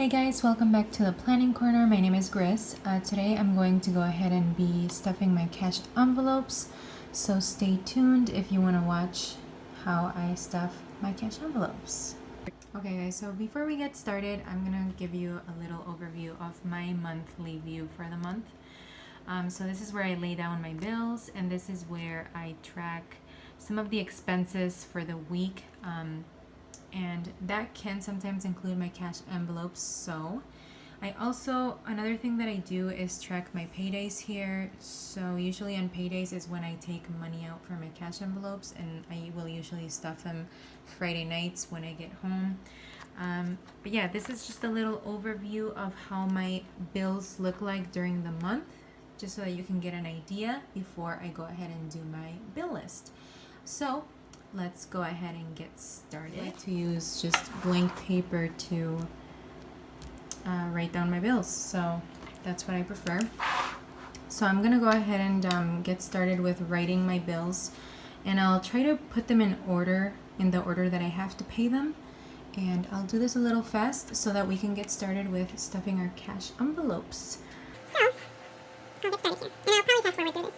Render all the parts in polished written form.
Hey guys, welcome back to the planning corner. My name is Grace. Today I'm going to go ahead and be stuffing my cash envelopes, so stay tuned if you want to watch how I stuff my cash envelopes. Okay guys, so before we get started, I'm gonna give you a little overview of my monthly view for the month. So this is where I lay down my bills, and this is where I track some of the expenses for the week. And that can sometimes include my cash envelopes. So I also, another thing that I do is track my paydays here. So usually on paydays is when I take money out for my cash envelopes, and I will usually stuff them Friday nights when I get home. But yeah, this is just a little overview of how my bills look like during the month, just so that you can get an idea before I go ahead and do my bill list. So let's go ahead and get started. I like to use just blank paper to write down my bills, so that's what I prefer. So I'm gonna go ahead and get started with writing my bills, and I'll try to put them in order, in the order that I have to pay them, and I'll do this a little fast so that we can get started with stuffing our cash envelopes. So, I'll get started here, and I'll probably fast forward through this.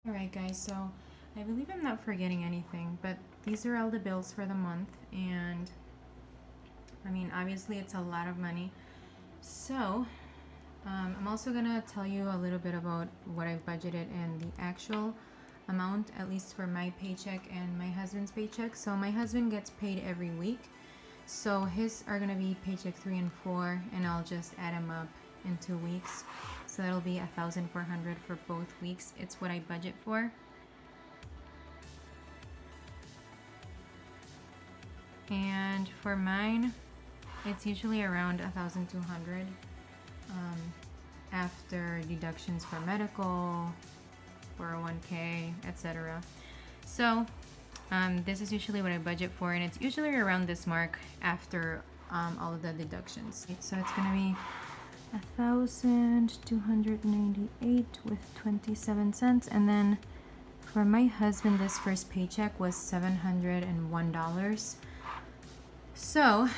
Alright guys, so I believe I'm not forgetting anything, but these are all the bills for the month, and I mean, obviously it's a lot of money. So I'm also gonna tell you a little bit about what I've budgeted and the actual amount, at least for my paycheck and my husband's paycheck. So my husband gets paid every week, so his are gonna be paycheck 3 and 4, and I'll just add them up in 2 weeks. So that'll be 1,400 for both weeks. It's what I budget for. And for mine, it's usually around 1,200 after deductions for medical, 401k, etc. So this is usually what I budget for, and it's usually around this mark after all of the deductions. So it's gonna be 1,298 with 27 cents, and then for my husband, this first paycheck was $701. So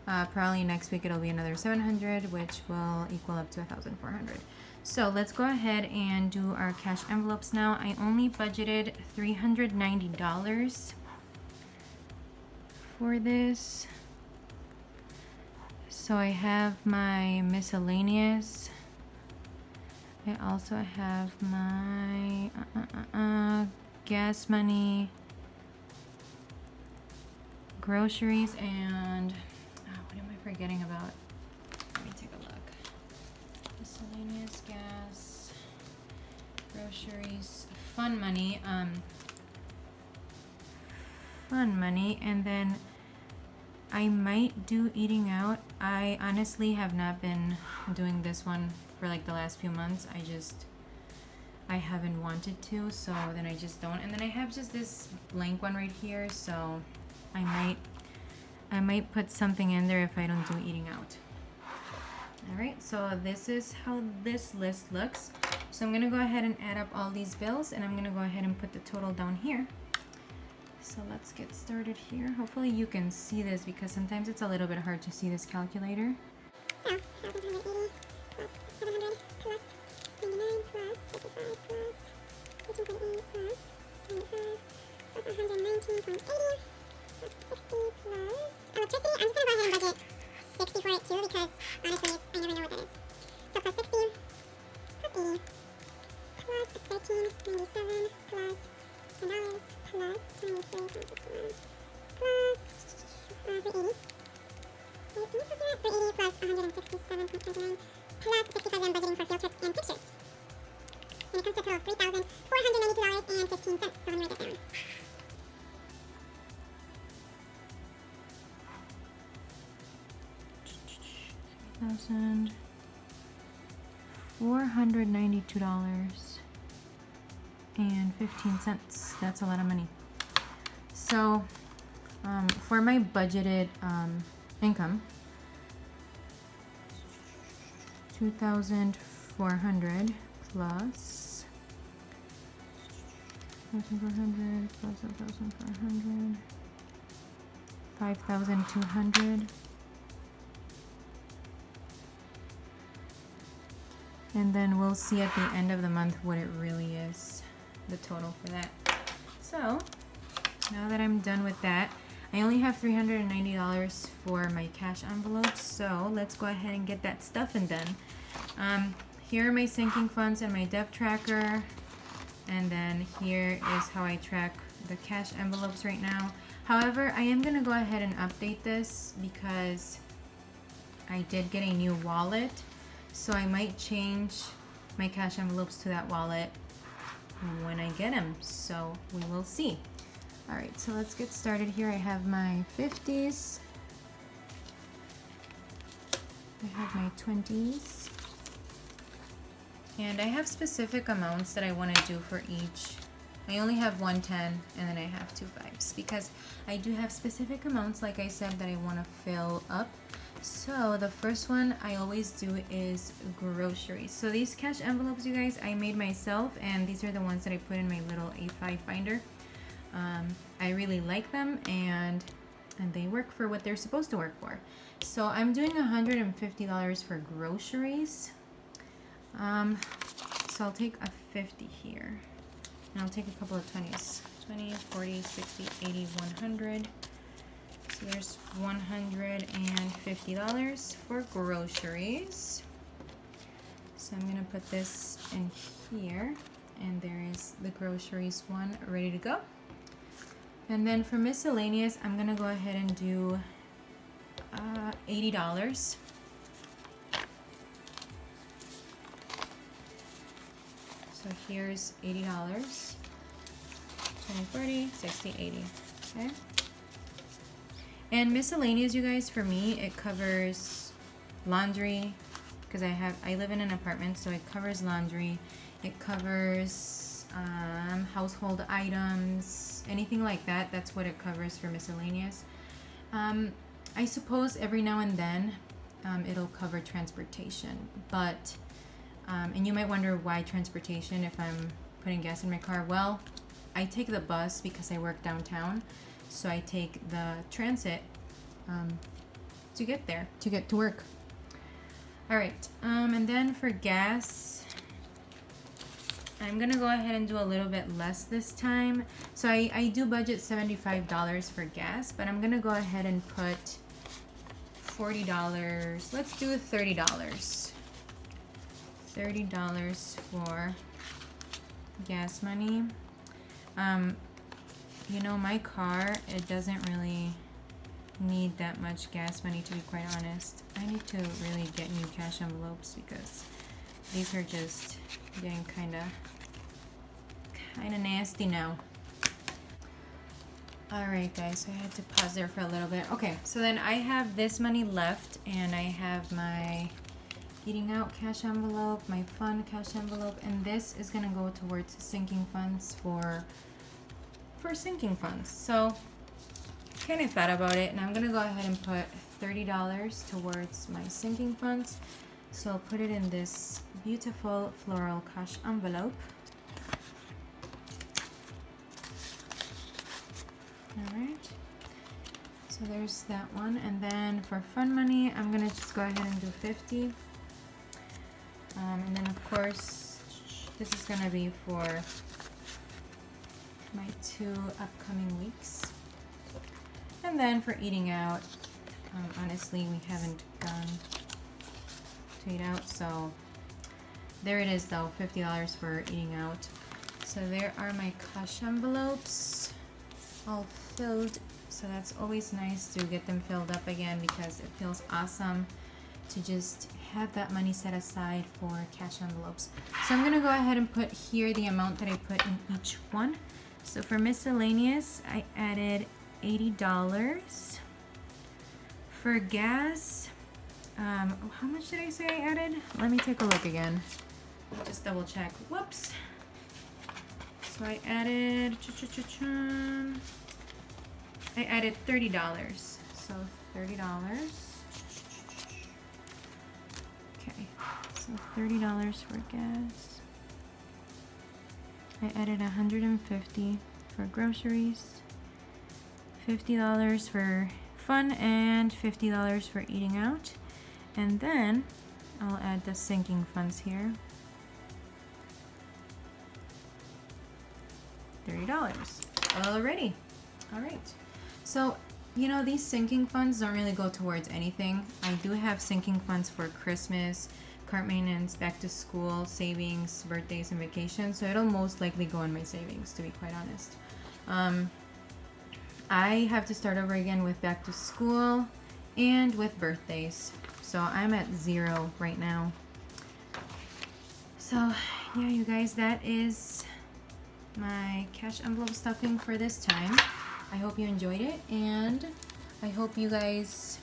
probably next week it'll be another 700, which will equal up to 1,400. So let's go ahead and do our cash envelopes now. I only budgeted $390 for this. So I have my miscellaneous. I also have my gas money, groceries, and what am I forgetting about? Let me take a look. Miscellaneous, gas, groceries, fun money, and then I might do eating out. I honestly have not been doing this one for like the last few months. I haven't wanted to, so then I just don't. And then I have just this blank one right here, so I might put something in there if I don't do eating out. Alright, so this is how this list looks. So I'm gonna go ahead and add up all these bills, and I'm gonna go ahead and put the total down here. So let's get started here. Hopefully you can see this, because sometimes it's a little bit hard to see this calculator. So, 1,280 13.80. That's 60 plus electricity. I'm just gonna go ahead and budget 60 for it too because honestly, I never know what that is. So plus 60 plus 80 plus 13.97 plus $10 plus 23.61 plus 380. Wait, can you see that? 380 plus 167.29 plus 65 I'm budgeting for field trips and pictures. And it comes to a total of $3,492.15. So I'm gonna write that down. $1,492.15. That's a lot of money. So, for my budgeted income, 2,400 plus 1,400 plus 1,400, 5,200. And then we'll see at the end of the month what it really is, the total for that. So, now that I'm done with that, I only have $390 for my cash envelopes, so let's go ahead and get that stuffing done. Here are my sinking funds and my debt tracker, and then here is how I track the cash envelopes right now. However, I am gonna go ahead and update this because I did get a new wallet, so I might change my cash envelopes to that wallet when I get them, so we will see. All right, so let's get started here. I have my 50s. I have my 20s. And I have specific amounts that I want to do for each. I only have 110 and then I have 2 5s because I do have specific amounts, like I said, that I want to fill up. So the first one I always do is groceries. So these cash envelopes, you guys, I made myself, and these are the ones that I put in my little A5 binder. I really like them, and they work for what they're supposed to work for. So I'm doing $150 for groceries. So I'll take a 50 here, and I'll take a couple of 20s. 20, 40, 60, 80, 100. So there's $150 for groceries. So I'm gonna put this in here, and there is the groceries one ready to go. And then for miscellaneous, I'm gonna go ahead and do $80. So here's $80. 20, 40, 60, 80. Okay. And miscellaneous, you guys, for me, it covers laundry, because I live in an apartment, so it covers laundry. It covers household items, anything like that. That's what it covers for miscellaneous. I suppose every now and then it'll cover transportation, but and you might wonder why transportation if I'm putting gas in my car. Well, I take the bus because I work downtown, so I take the transit to get there, to get to work. All right, and then for gas, I'm gonna go ahead and do a little bit less this time. So I do budget $75 for gas, but I'm gonna go ahead and put $40. Let's do $30. $30 for gas money. You know, my car, it doesn't really need that much gas money, to be quite honest. I need to really get new cash envelopes because these are just getting kind of nasty now. All right, guys, so I had to pause there for a little bit. Okay, so then I have this money left, and I have my eating out cash envelope, my fun cash envelope, and this is gonna go towards sinking funds for sinking funds. So kind of thought about it, and I'm gonna go ahead and put $30 towards my sinking funds. So I'll put it in this beautiful floral cash envelope. All right, so there's that one. And then for fun money, I'm gonna just go ahead and do 50. And then of course, this is gonna be for my 2 upcoming weeks. And then for eating out, honestly, we haven't gone to eat out, so there it is though, $50 for eating out. So there are my cash envelopes all filled. So that's always nice to get them filled up again because it feels awesome to just have that money set aside for cash envelopes. So I'm gonna go ahead and put here the amount that I put in each one. So for miscellaneous, I added $80. For gas, how much did I say I added? Let me take a look again. Just double check. Whoops. So I added $30. So $30. Okay. So $30 for gas. I added $150 for groceries, $50 for fun, and $50 for eating out. And then I'll add the sinking funds here. $30 already. All right. So, you know, these sinking funds don't really go towards anything. I do have sinking funds for Christmas, car maintenance, back to school, savings, birthdays, and vacations. So it'll most likely go in my savings, to be quite honest. I have to start over again with back to school and with birthdays. So I'm at 0 right now. So yeah, you guys, that is my cash envelope stuffing for this time. I hope you enjoyed it, and I hope you guys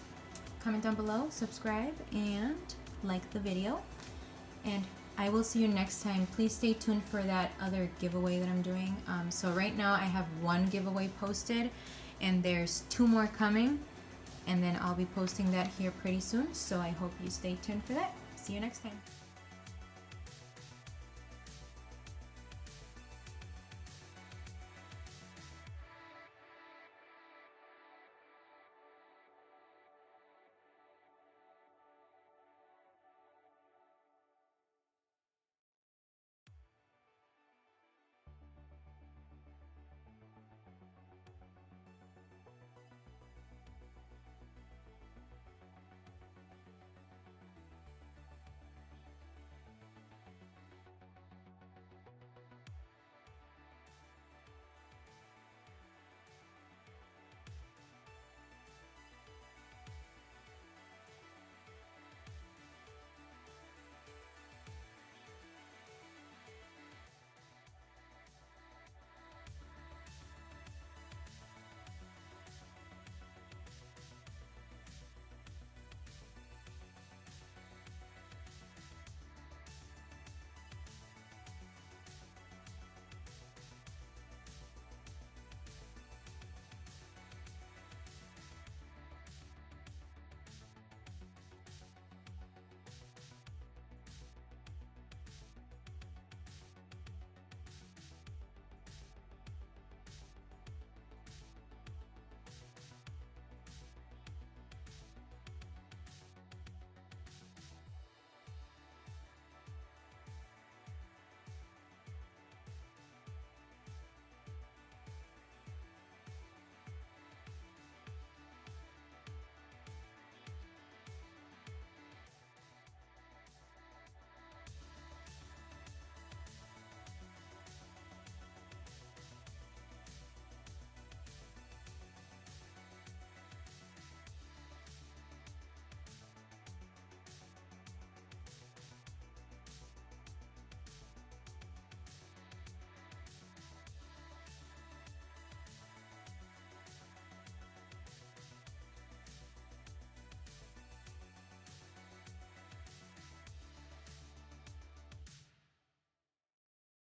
comment down below, subscribe, and like the video. And I will see you next time. Please stay tuned for that other giveaway that I'm doing. So right now I have 1 giveaway posted, and there's 2 more coming, and then I'll be posting that here pretty soon. So I hope you stay tuned for that. See you next time.